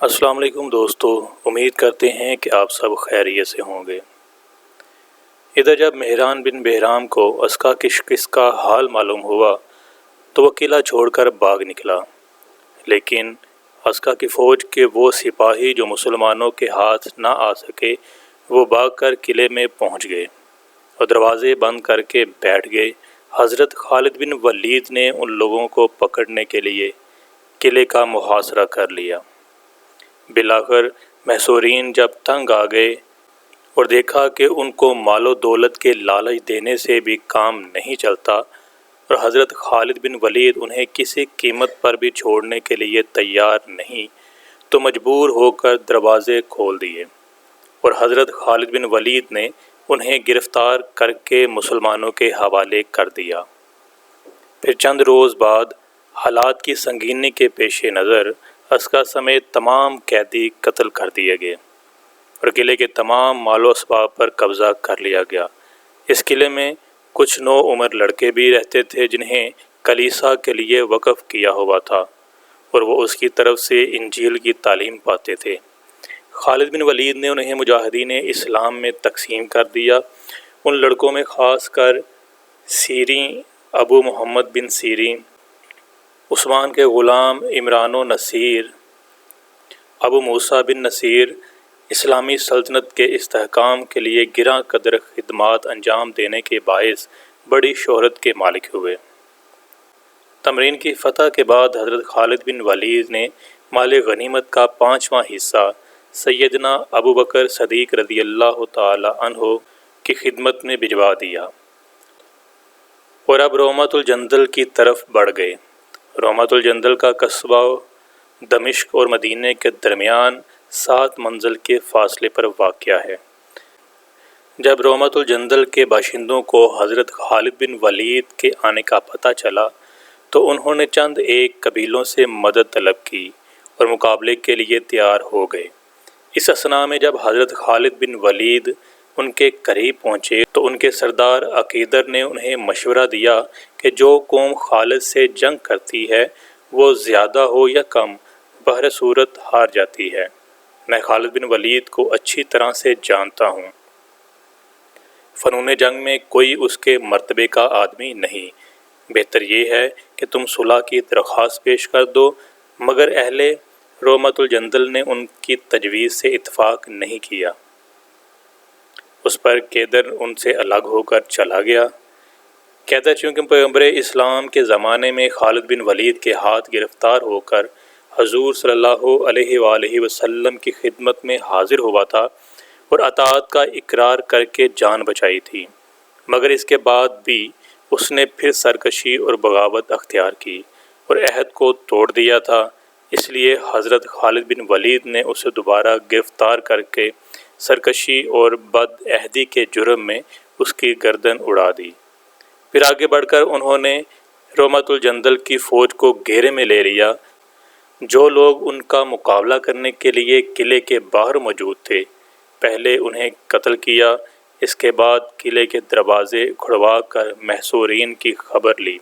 السلام علیکم دوستو، امید کرتے ہیں کہ آپ سب خیریت سے ہوں گے۔ ادھر جب مہران بن بہرام کو عسکہ کشکش کا حال معلوم ہوا تو وہ قلعہ چھوڑ کر بھاگ نکلا، لیکن عسکہ کی فوج کے وہ سپاہی جو مسلمانوں کے ہاتھ نہ آ سکے وہ بھاگ کر قلعے میں پہنچ گئے اور دروازے بند کر کے بیٹھ گئے۔ حضرت خالد بن ولید نے ان لوگوں کو پکڑنے کے لیے قلعے کا محاصرہ کر لیا۔ بالآخر محصورین جب تنگ آ گئے اور دیکھا کہ ان کو مال و دولت کے لالچ دینے سے بھی کام نہیں چلتا اور حضرت خالد بن ولید انہیں کسی قیمت پر بھی چھوڑنے کے لیے تیار نہیں، تو مجبور ہو کر دروازے کھول دیے اور حضرت خالد بن ولید نے انہیں گرفتار کر کے مسلمانوں کے حوالے کر دیا۔ پھر چند روز بعد حالات کی سنگینی کے پیش نظر عسکہ سمیت تمام قیدی قتل کر دیے گئے اور قلعے کے تمام مال و اسباب پر قبضہ کر لیا گیا۔ اس قلعے میں کچھ نو عمر لڑکے بھی رہتے تھے جنہیں کلیسا کے لیے وقف کیا ہوا تھا اور وہ اس کی طرف سے انجیل کی تعلیم پاتے تھے۔ خالد بن ولید نے انہیں مجاہدین اسلام میں تقسیم کر دیا۔ ان لڑکوں میں خاص کر سیرین، ابو محمد بن سیرین، عثمان کے غلام عمران و نصیر، ابو موسیٰ بن نصیر اسلامی سلطنت کے استحکام کے لیے گراں قدر خدمات انجام دینے کے باعث بڑی شہرت کے مالک ہوئے۔ تمرین کی فتح کے بعد حضرت خالد بن ولید نے مال غنیمت کا 5واں حصہ سیدنا ابو بکر صدیق رضی اللہ تعالی عنہ کی خدمت میں بھجوا دیا اور اب رومۃ الجندل کی طرف بڑھ گئے۔ رومۃ الجندل کا قصبہ دمشق اور مدینہ کے درمیان 7 منزل کے فاصلے پر واقع ہے۔ جب رومۃ الجندل کے باشندوں کو حضرت خالد بن ولید کے آنے کا پتہ چلا تو انہوں نے چند ایک قبیلوں سے مدد طلب کی اور مقابلے کے لیے تیار ہو گئے۔ اس اثناء میں جب حضرت خالد بن ولید ان کے قریب پہنچے تو ان کے سردار عقیدر نے انہیں مشورہ دیا کہ جو قوم خالد سے جنگ کرتی ہے وہ زیادہ ہو یا کم بہر صورت ہار جاتی ہے۔ میں خالد بن ولید کو اچھی طرح سے جانتا ہوں، فنون جنگ میں کوئی اس کے مرتبے کا آدمی نہیں، بہتر یہ ہے کہ تم صلح کی درخواست پیش کر دو۔ مگر اہل رومۃ الجندل نے ان کی تجویز سے اتفاق نہیں کیا۔ اس پر قیدر ان سے الگ ہو کر چلا گیا۔ قیدر چونکہ پیغمبر اسلام کے زمانے میں خالد بن ولید کے ہاتھ گرفتار ہو کر حضور صلی اللہ علیہ وآلہ وسلم کی خدمت میں حاضر ہوا تھا اور اطاعت کا اقرار کر کے جان بچائی تھی، مگر اس کے بعد بھی اس نے پھر سرکشی اور بغاوت اختیار کی اور عہد کو توڑ دیا تھا۔ اس لیے حضرت خالد بن ولید نے اسے دوبارہ گرفتار کر کے سرکشی اور بد عہدی کے جرم میں اس کی گردن اڑا دی۔ پھر آگے بڑھ کر انہوں نے رومۃ الجندل کی فوج کو گھیرے میں لے لیا۔ جو لوگ ان کا مقابلہ کرنے کے لیے قلعے کے باہر موجود تھے پہلے انہیں قتل کیا، اس کے بعد قلعے کے دروازے کھڑوا کر محصورین کی خبر لی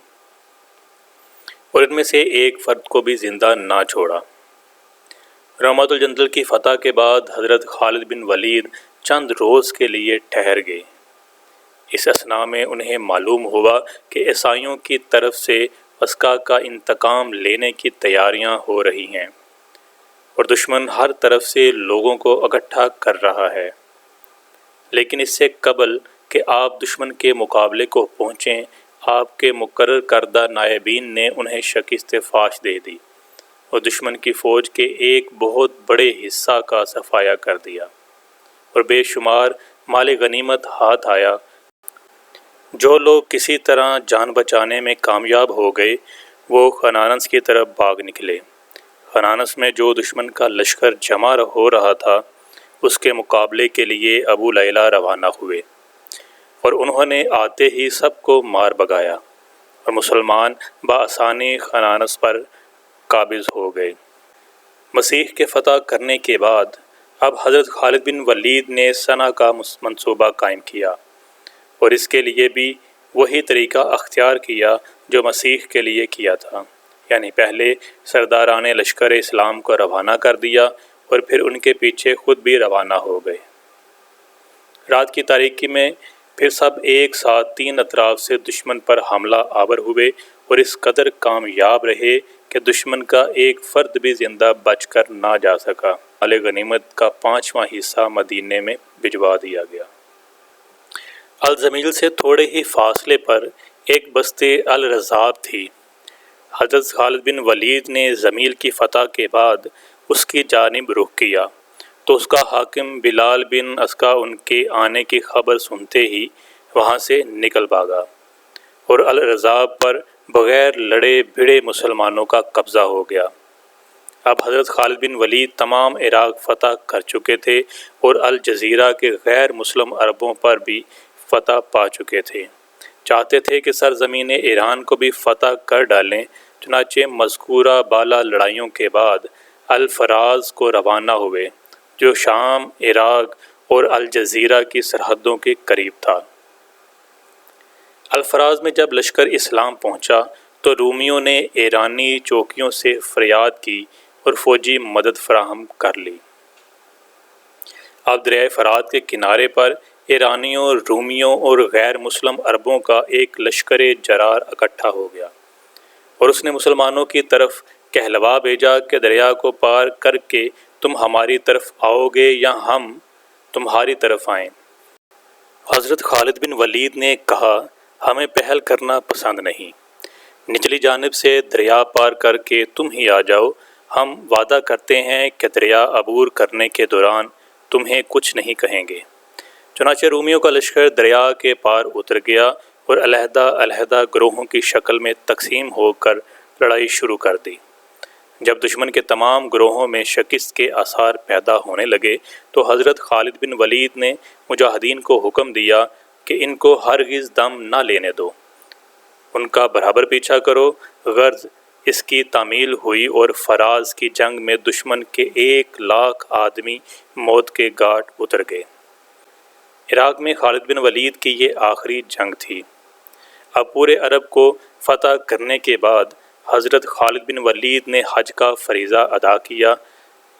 اور ان میں سے ایک فرد کو بھی زندہ نہ چھوڑا۔ رومۃ الجندل کی فتح کے بعد حضرت خالد بن ولید چند روز کے لیے ٹھہر گئے۔ اس اثناء میں انہیں معلوم ہوا کہ عیسائیوں کی طرف سے عسکہ کا انتقام لینے کی تیاریاں ہو رہی ہیں اور دشمن ہر طرف سے لوگوں کو اکٹھا کر رہا ہے، لیکن اس سے قبل کہ آپ دشمن کے مقابلے کو پہنچیں آپ کے مقرر کردہ نائبین نے انہیں شکست فاش دے دی اور دشمن کی فوج کے ایک بہت بڑے حصہ کا صفایا کر دیا اور بے شمار مال غنیمت ہاتھ آیا۔ جو لوگ کسی طرح جان بچانے میں کامیاب ہو گئے وہ خنانس کی طرف بھاگ نکلے۔ خنانس میں جو دشمن کا لشکر جمع ہو رہا تھا اس کے مقابلے کے لیے ابو لیلہ روانہ ہوئے اور انہوں نے آتے ہی سب کو مار بھگایا اور مسلمان بآسانی خنانس پر قابض ہو گئے۔ مسیح کے فتح کرنے کے بعد اب حضرت خالد بن ولید نے صنع کا منصوبہ قائم کیا اور اس کے لیے بھی وہی طریقہ اختیار کیا جو مسیح کے لیے کیا تھا، یعنی پہلے سرداران لشکر اسلام کو روانہ کر دیا اور پھر ان کے پیچھے خود بھی روانہ ہو گئے۔ رات کی تاریکی میں پھر سب ایک ساتھ 3 اطراف سے دشمن پر حملہ آور ہوئے اور اس قدر کامیاب رہے کہ دشمن کا ایک فرد بھی زندہ بچ کر نہ جا سکا۔ مال غنیمت کا 5واں حصہ مدینے میں بھجوا دیا گیا۔ الزمیل سے تھوڑے ہی فاصلے پر ایک بستی الرزاب تھی۔ حضرت خالد بن ولید نے زمیل کی فتح کے بعد اس کی جانب رخ کیا تو اس کا حاکم بلال بن عسکہ ان کے آنے کی خبر سنتے ہی وہاں سے نکل بھاگا اور الرزاب پر بغیر لڑے بھڑے مسلمانوں کا قبضہ ہو گیا۔ اب حضرت خالد بن ولید تمام عراق فتح کر چکے تھے اور الجزیرہ کے غیر مسلم عربوں پر بھی فتح پا چکے تھے۔ چاہتے تھے کہ سرزمین ایران کو بھی فتح کر ڈالیں، چنانچہ مذکورہ بالا لڑائیوں کے بعد الفراز کو روانہ ہوئے جو شام، عراق اور الجزیرہ کی سرحدوں کے قریب تھا۔ الفراز میں جب لشکر اسلام پہنچا تو رومیوں نے ایرانی چوکیوں سے فریاد کی اور فوجی مدد فراہم کر لی۔ اب دریائے فرات کے کنارے پر ایرانیوں، رومیوں اور غیر مسلم عربوں کا ایک لشکر جرار اکٹھا ہو گیا اور اس نے مسلمانوں کی طرف کہلوا بھیجا کہ دریا کو پار کر کے تم ہماری طرف آؤ گے یا ہم تمہاری طرف آئیں۔ حضرت خالد بن ولید نے کہا ہمیں پہل کرنا پسند نہیں، نچلی جانب سے دریا پار کر کے تم ہی آ جاؤ، ہم وعدہ کرتے ہیں کہ دریا عبور کرنے کے دوران تمہیں کچھ نہیں کہیں گے۔ چنانچہ رومیوں کا لشکر دریا کے پار اتر گیا اور علیحدہ علیحدہ گروہوں کی شکل میں تقسیم ہو کر لڑائی شروع کر دی۔ جب دشمن کے تمام گروہوں میں شکست کے آثار پیدا ہونے لگے تو حضرت خالد بن ولید نے مجاہدین کو حکم دیا کہ ان کو ہرگز دم نہ لینے دو، ان کا برابر پیچھا کرو۔ غرض اس کی تعمیل ہوئی اور فراز کی جنگ میں دشمن کے 1,00,000 آدمی موت کے گھاٹ اتر گئے۔ عراق میں خالد بن ولید کی یہ آخری جنگ تھی۔ اب پورے عرب کو فتح کرنے کے بعد حضرت خالد بن ولید نے حج کا فریضہ ادا کیا۔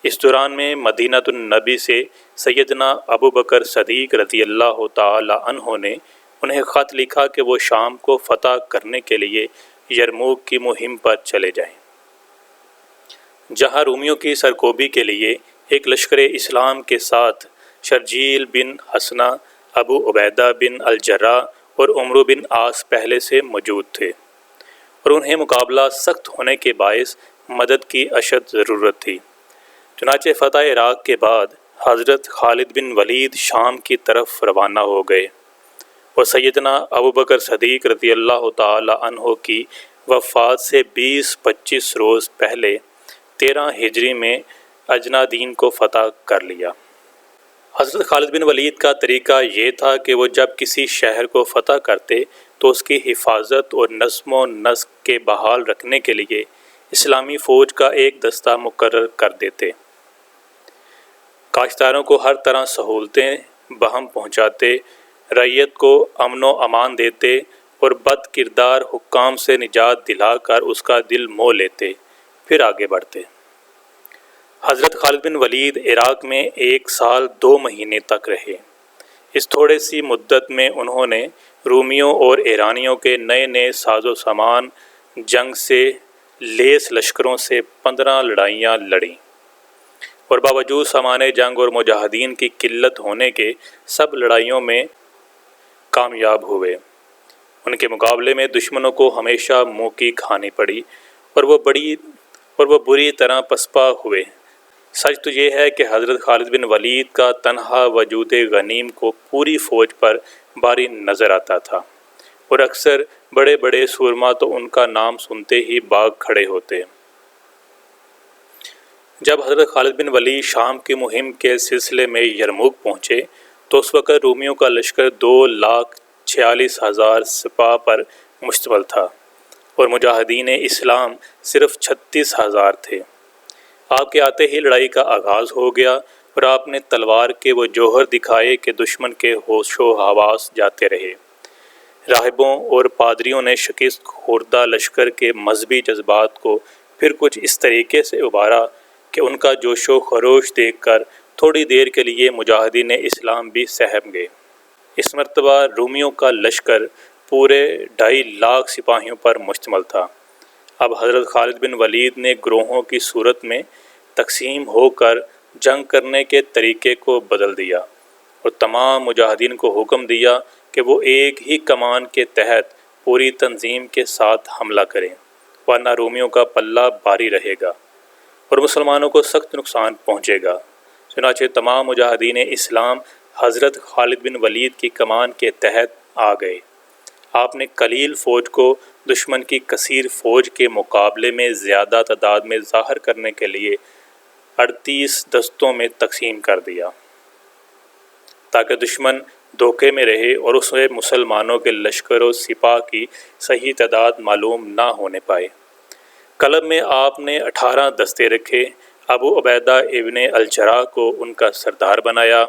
اس دوران میں مدینہ النبی سے سیدنا ابو بکر صدیق رضی اللہ تعالی عنہ نے انہیں خط لکھا کہ وہ شام کو فتح کرنے کے لیے یرموک کی مہم پر چلے جائیں، جہاں رومیوں کی سرکوبی کے لیے ایک لشکر اسلام کے ساتھ شرجیل بن حسنہ، ابو عبیدہ بن الجراح اور عمرو بن عاص پہلے سے موجود تھے اور انہیں مقابلہ سخت ہونے کے باعث مدد کی اشد ضرورت تھی۔ چنانچہ فتح عراق کے بعد حضرت خالد بن ولید شام کی طرف روانہ ہو گئے اور سیدنا ابو بکر صدیق رضی اللہ تعالی عنہ کی وفات سے 20-25 روز پہلے 13 ہجری میں اجنادین کو فتح کر لیا۔ حضرت خالد بن ولید کا طریقہ یہ تھا کہ وہ جب کسی شہر کو فتح کرتے تو اس کی حفاظت اور نظم و نسق کے بحال رکھنے کے لیے اسلامی فوج کا ایک دستہ مقرر کر دیتے، کاشتکاروں کو ہر طرح سہولتیں بہم پہنچاتے، رعیت کو امن و امان دیتے اور بد کردار حکام سے نجات دلا کر اس کا دل موہ لیتے، پھر آگے بڑھتے۔ حضرت خالد بن ولید عراق میں 1 سال 2 مہینے تک رہے۔ اس تھوڑے سی مدت میں انہوں نے رومیوں اور ایرانیوں کے نئے نئے ساز و سامان جنگ سے لیس لشکروں سے 15 لڑائیاں لڑیں اور باوجود سامان جنگ اور مجاہدین کی قلت ہونے کے سب لڑائیوں میں کامیاب ہوئے۔ ان کے مقابلے میں دشمنوں کو ہمیشہ منہ کی کھانی پڑی اور وہ بری طرح پسپا ہوئے۔ سچ تو یہ ہے کہ حضرت خالد بن ولید کا تنہا وجود غنیم کو پوری فوج پر باری نظر آتا تھا اور اکثر بڑے بڑے سورما تو ان کا نام سنتے ہی بھاگ کھڑے ہوتے۔ جب حضرت خالد بن ولید شام کی مہم کے سلسلے میں یرموک پہنچے تو اس وقت رومیوں کا لشکر 2,46,000 سپاہ پر مشتمل تھا اور مجاہدین اسلام صرف 36,000 تھے۔ آپ کے آتے ہی لڑائی کا آغاز ہو گیا اور آپ نے تلوار کے وہ جوہر دکھائے کہ دشمن کے ہوش و حواس جاتے رہے۔ راہبوں اور پادریوں نے شکست خوردہ لشکر کے مذہبی جذبات کو پھر کچھ اس طریقے سے ابھارا کہ ان کا جوش و خروش دیکھ کر تھوڑی دیر کے لیے مجاہدین اسلام بھی سہم گئے۔ اس مرتبہ رومیوں کا لشکر پورے 2.5 لاکھ سپاہیوں پر مشتمل تھا۔ اب حضرت خالد بن ولید نے گروہوں کی صورت میں تقسیم ہو کر جنگ کرنے کے طریقے کو بدل دیا اور تمام مجاہدین کو حکم دیا کہ وہ ایک ہی کمان کے تحت پوری تنظیم کے ساتھ حملہ کریں، ورنہ رومیوں کا پلہ بھاری رہے گا اور مسلمانوں کو سخت نقصان پہنچے گا۔ چنانچہ تمام مجاہدین اسلام حضرت خالد بن ولید کی کمان کے تحت آ گئے۔ آپ نے قلیل فوج کو دشمن کی کثیر فوج کے مقابلے میں زیادہ تعداد میں ظاہر کرنے کے لیے 38 دستوں میں تقسیم کر دیا تاکہ دشمن دھوکے میں رہے اور اسے مسلمانوں کے لشکر و سپاہ کی صحیح تعداد معلوم نہ ہونے پائے۔ قلب میں آپ نے 18 دستے رکھے۔ ابو عبیدہ ابن الجراح کو ان کا سردار بنایا۔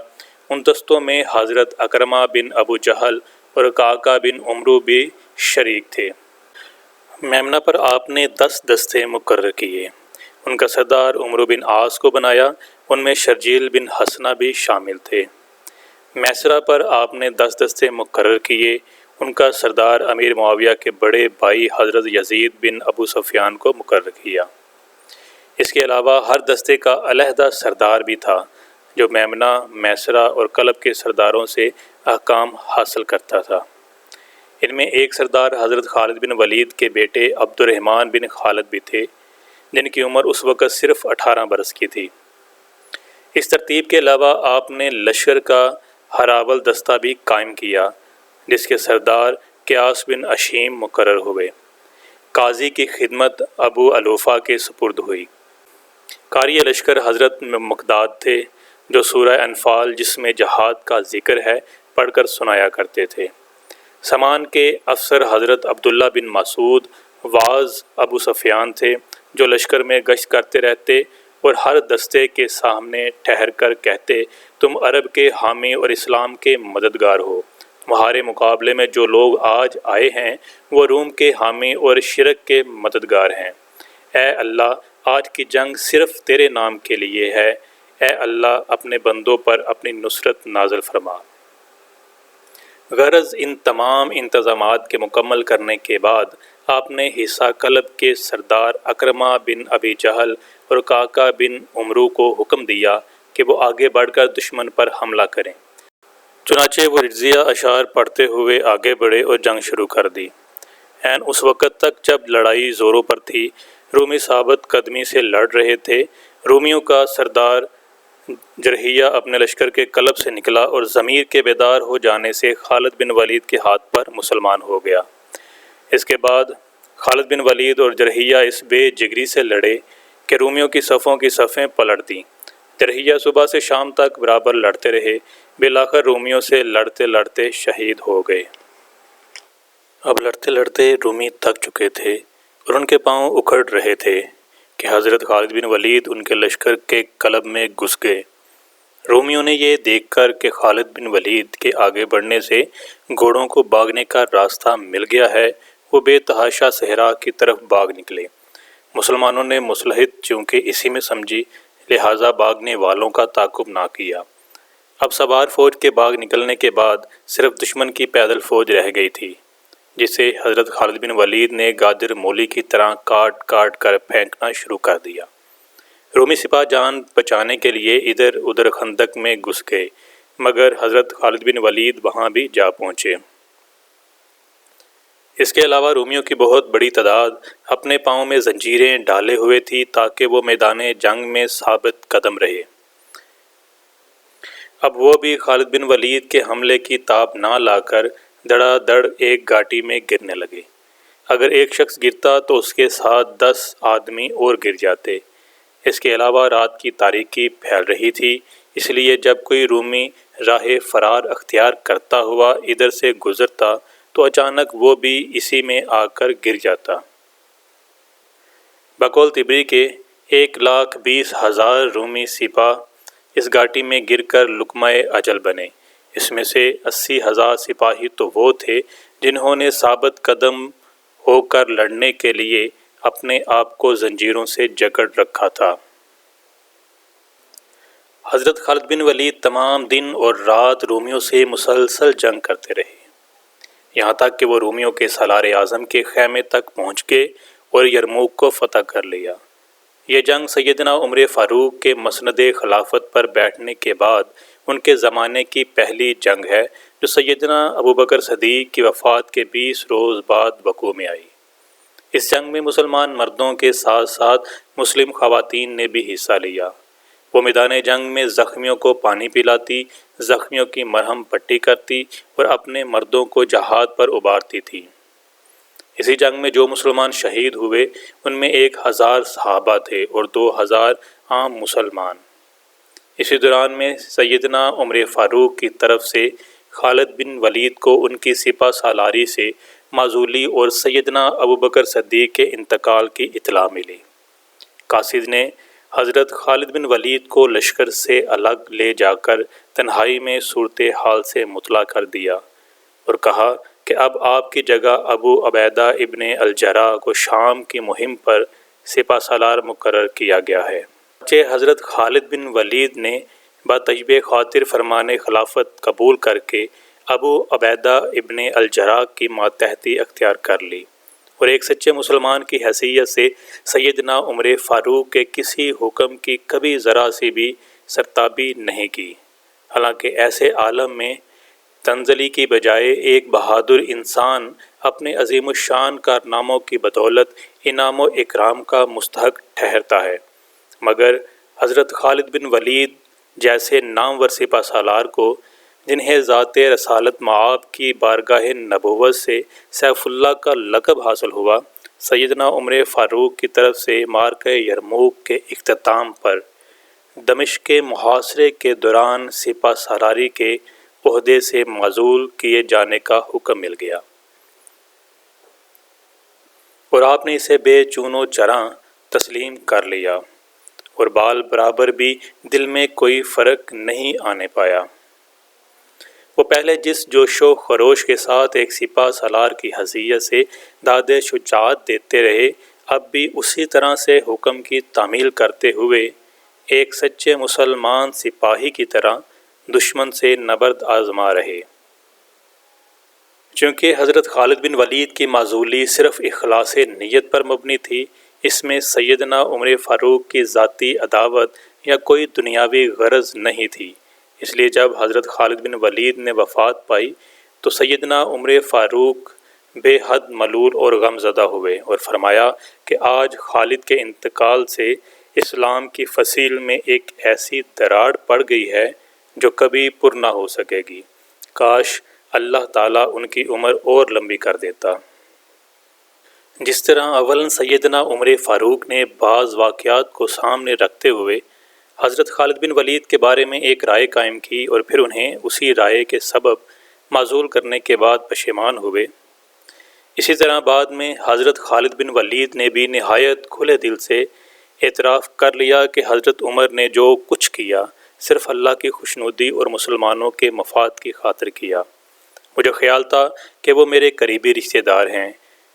ان دستوں میں حضرت اکرمہ بن ابو جہل اور قعقاع بن عمرو بھی شریک تھے۔ میمنہ پر آپ نے 10 دستے مقرر کیے۔ ان کا سردار عمرو بن عاص کو بنایا۔ ان میں شرجیل بن حسنہ بھی شامل تھے۔ میسرہ پر آپ نے 10 دستے مقرر کیے۔ ان کا سردار امیر معاویہ کے بڑے بھائی حضرت یزید بن ابو سفیان کو مقرر کیا۔ اس کے علاوہ ہر دستے کا علیحدہ سردار بھی تھا جو میمنہ، میسرہ اور قلب کے سرداروں سے احکام حاصل کرتا تھا۔ ان میں ایک سردار حضرت خالد بن ولید کے بیٹے عبد الرحمن بن خالد بھی تھے، جن کی عمر اس وقت صرف 18 برس کی تھی۔ اس ترتیب کے علاوہ آپ نے لشکر کا ہراول دستہ بھی قائم کیا، جس کے سردار قیاس بن اشیم مقرر ہوئے۔ قاضی کی خدمت ابو علوفہ کے سپرد ہوئی۔ قاری لشکر حضرت مقداد تھے، جو سورہ انفال جس میں جہاد کا ذکر ہے پڑھ کر سنایا کرتے تھے۔ سامان کے افسر حضرت عبداللہ بن مسعود واعظ ابو سفیان تھے، جو لشکر میں گشت کرتے رہتے اور ہر دستے کے سامنے ٹھہر کر کہتے، تم عرب کے حامی اور اسلام کے مددگار ہو۔ تمہارے مقابلے میں جو لوگ آج آئے ہیں وہ روم کے حامی اور شرک کے مددگار ہیں۔ اے اللہ، آج کی جنگ صرف تیرے نام کے لیے ہے۔ اے اللہ، اپنے بندوں پر اپنی نصرت نازل فرما۔ غرض ان تمام انتظامات کے مکمل کرنے کے بعد آپ نے حصہ قلب کے سردار اکرمہ بن ابی جہل اور قعقاع بن عمرو کو حکم دیا کہ وہ آگے بڑھ کر دشمن پر حملہ کریں۔ چنانچہ وہ رضیہ اشعار پڑھتے ہوئے آگے بڑھے اور جنگ شروع کر دی۔ عین اس وقت تک جب لڑائی زوروں پر تھی، رومی ثابت قدمی سے لڑ رہے تھے۔ رومیوں کا سردار جرحیہ اپنے لشکر کے قلب سے نکلا اور ضمیر کے بیدار ہو جانے سے خالد بن ولید کے ہاتھ پر مسلمان ہو گیا۔ اس کے بعد خالد بن ولید اور جرحیہ اس بے جگری سے لڑے کہ رومیوں کی صفوں کی صفیں پلٹ دیں۔ جرحیہ صبح سے شام تک برابر لڑتے رہے، بالآخر رومیوں سے لڑتے لڑتے شہید ہو گئے۔ اب لڑتے لڑتے رومی تھک چکے تھے اور ان کے پاؤں اکھڑ رہے تھے کہ حضرت خالد بن ولید ان کے لشکر کے قلب میں گھس گئے۔ رومیوں نے یہ دیکھ کر کہ خالد بن ولید کے آگے بڑھنے سے گھوڑوں کو بھاگنے کا راستہ مل گیا ہے، وہ بے تحاشا صحرا کی طرف بھاگ نکلے۔ مسلمانوں نے مصلحت چونکہ اسی میں سمجھی، لہٰذا بھاگنے والوں کا تعاقب نہ کیا۔ اب سوار فوج کے بھاگ نکلنے کے بعد صرف دشمن کی پیدل فوج رہ گئی تھی، جسے حضرت خالد بن ولید نے گاجر مولی کی طرح کاٹ کاٹ کر پھینکنا شروع کر دیا۔ رومی سپاہ جان بچانے کے لیے ادھر ادھر خندق میں گھس گئے، مگر حضرت خالد بن ولید وہاں بھی جا پہنچے۔ اس کے علاوہ رومیوں کی بہت بڑی تعداد اپنے پاؤں میں زنجیریں ڈالے ہوئے تھی تاکہ وہ میدان جنگ میں ثابت قدم رہے۔ اب وہ بھی خالد بن ولید کے حملے کی تاب نہ لا کر دڑا دڑ ایک گھاٹی میں گرنے لگے۔ اگر ایک شخص گرتا تو اس کے ساتھ 10 آدمی اور گر جاتے۔ اس کے علاوہ رات کی تاریکی پھیل رہی تھی، اس لیے جب کوئی رومی راہ فرار اختیار کرتا ہوا ادھر سے گزرتا تو اچانک وہ بھی اسی میں آ کر گر جاتا۔ بقول طبری کے 1,20,000 رومی سپاہ اس گھاٹی میں گر کر لقمہ اجل بنے۔ اس میں سے 80,000 سپاہی تو وہ تھے جنہوں نے ثابت قدم ہو کر لڑنے کے لیے اپنے آپ کو زنجیروں سے جکڑ رکھا تھا۔ حضرت خالد بن ولید تمام دن اور رات رومیوں سے مسلسل جنگ کرتے رہے، یہاں تک کہ وہ رومیوں کے سالار اعظم کے خیمے تک پہنچ گئے اور یرموک کو فتح کر لیا۔ یہ جنگ سیدنا عمر فاروق کے مسند خلافت پر بیٹھنے کے بعد ان کے زمانے کی پہلی جنگ ہے جو سیدنا ابوبکر صدیق کی وفات کے 20 روز بعد وقوع میں آئی۔ اس جنگ میں مسلمان مردوں کے ساتھ ساتھ مسلم خواتین نے بھی حصہ لیا۔ وہ میدان جنگ میں زخمیوں کو پانی پلاتی، زخمیوں کی مرہم پٹی کرتی اور اپنے مردوں کو جہاد پر ابھارتی تھی۔ اسی جنگ میں جو مسلمان شہید ہوئے ان میں 1000 صحابہ تھے اور 2000 عام مسلمان۔ اسی دوران میں سیدنا عمر فاروق کی طرف سے خالد بن ولید کو ان کی سپہ سالاری سے معزولی اور سیدنا ابوبکر صدیق کے انتقال کی اطلاع ملی۔ قاصد نے حضرت خالد بن ولید کو لشکر سے الگ لے جا کر تنہائی میں صورتحال سے مطلع کر دیا اور کہا کہ اب آپ کی جگہ ابو عبیدہ ابن الجراح کو شام کی مہم پر سپہ سالار مقرر کیا گیا ہے۔ حضرت خالد بن ولید نے بطیب خاطر فرمان خلافت قبول کر کے ابو عبیدہ ابن الجراح کی ماتحتی اختیار کر لی اور ایک سچے مسلمان کی حیثیت سے سیدنا عمر فاروق کے کسی حکم کی کبھی ذرا سی بھی سرتابی نہیں کی۔ حالانکہ ایسے عالم میں تنزلی کی بجائے ایک بہادر انسان اپنے عظیم الشان کارناموں کی بدولت انعام و اکرام کا مستحق ٹھہرتا ہے، مگر حضرت خالد بن ولید جیسے نامور سپہ سالار کو، جنہیں ذات رسالت مآب کی بارگاہ نبوت سے سیف اللہ کا لقب حاصل ہوا، سیدنا عمر فاروق کی طرف سے معرکہ یرموک کے اختتام پر دمشق کے محاصرے کے دوران سپہ سالاری کے عہدے سے معزول کیے جانے کا حکم مل گیا اور آپ نے اسے بے چون و چراں تسلیم کر لیا اور بال برابر بھی دل میں کوئی فرق نہیں آنے پایا۔ وہ پہلے جس جوش و خروش کے ساتھ ایک سپہ سالار کی حیثیت سے داد شجاعت دیتے رہے، اب بھی اسی طرح سے حکم کی تعمیل کرتے ہوئے ایک سچے مسلمان سپاہی کی طرح دشمن سے نبرد آزما رہے۔ چونکہ حضرت خالد بن ولید کی معزولی صرف اخلاص نیت پر مبنی تھی، اس میں سیدنا عمر فاروق کی ذاتی عداوت یا کوئی دنیاوی غرض نہیں تھی۔ اس لیے جب حضرت خالد بن ولید نے وفات پائی تو سیدنا عمر فاروق بے حد ملول اور غم زدہ ہوئے اور فرمایا کہ آج خالد کے انتقال سے اسلام کی فصیل میں ایک ایسی دراڑ پڑ گئی ہے جو کبھی پر نہ ہو سکے گی، کاش اللہ تعالیٰ ان کی عمر اور لمبی کر دیتا۔ جس طرح اولاً سیدنا عمر فاروق نے بعض واقعات کو سامنے رکھتے ہوئے حضرت خالد بن ولید کے بارے میں ایک رائے قائم کی اور پھر انہیں اسی رائے کے سبب معزول کرنے کے بعد پشیمان ہوئے، اسی طرح بعد میں حضرت خالد بن ولید نے بھی نہایت کھلے دل سے اعتراف کر لیا کہ حضرت عمر نے جو کچھ کیا صرف اللہ کی خوشنودی اور مسلمانوں کے مفاد کی خاطر کیا۔ مجھے خیال تھا کہ وہ میرے قریبی رشتہ دار ہیں،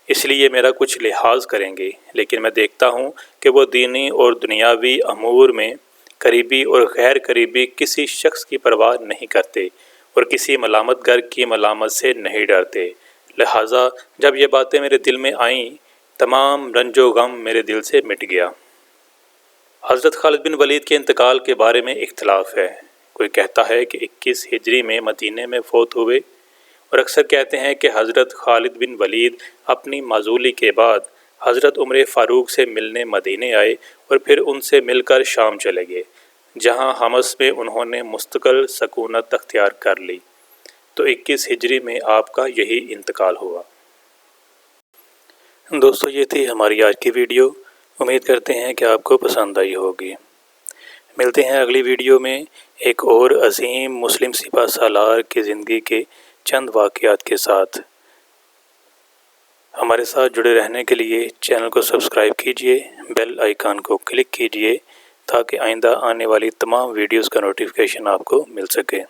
اس لیے میرا کچھ لحاظ کریں گے، لیکن میں دیکھتا ہوں کہ وہ دینی اور دنیاوی امور میں قریبی اور غیر قریبی کسی شخص کی پرواہ نہیں کرتے اور کسی ملامت گر کی ملامت سے نہیں ڈرتے، لہٰذا جب یہ باتیں میرے دل میں آئیں تمام رنج و غم میرے دل سے مٹ گیا۔ حضرت خالد بن ولید کے انتقال کے بارے میں اختلاف ہے، کوئی کہتا ہے کہ 21 ہجری میں مدینے میں فوت ہوئے اور اکثر کہتے ہیں کہ حضرت خالد بن ولید اپنی معزولی کے بعد حضرت عمر فاروق سے ملنے مدینے آئے اور پھر ان سے مل کر شام چلے گئے، جہاں حمص میں انہوں نے مستقل سکونت اختیار کر لی، تو 21 ہجری میں آپ کا یہی انتقال ہوا۔ دوستو، یہ تھی ہماری آج کی ویڈیو، امید کرتے ہیں کہ آپ کو پسند آئی ہوگی۔ ملتے ہیں اگلی ویڈیو میں ایک اور عظیم مسلم سپہ سالار کی زندگی کے چند واقعات کے ساتھ۔ ہمارے ساتھ جڑے رہنے کے لیے چینل کو سبسکرائب کیجیے، بیل آئیکن کو کلک کیجیے تاکہ آئندہ آنے والی تمام ویڈیوز کا نوٹیفیکیشن آپ کو مل سکے۔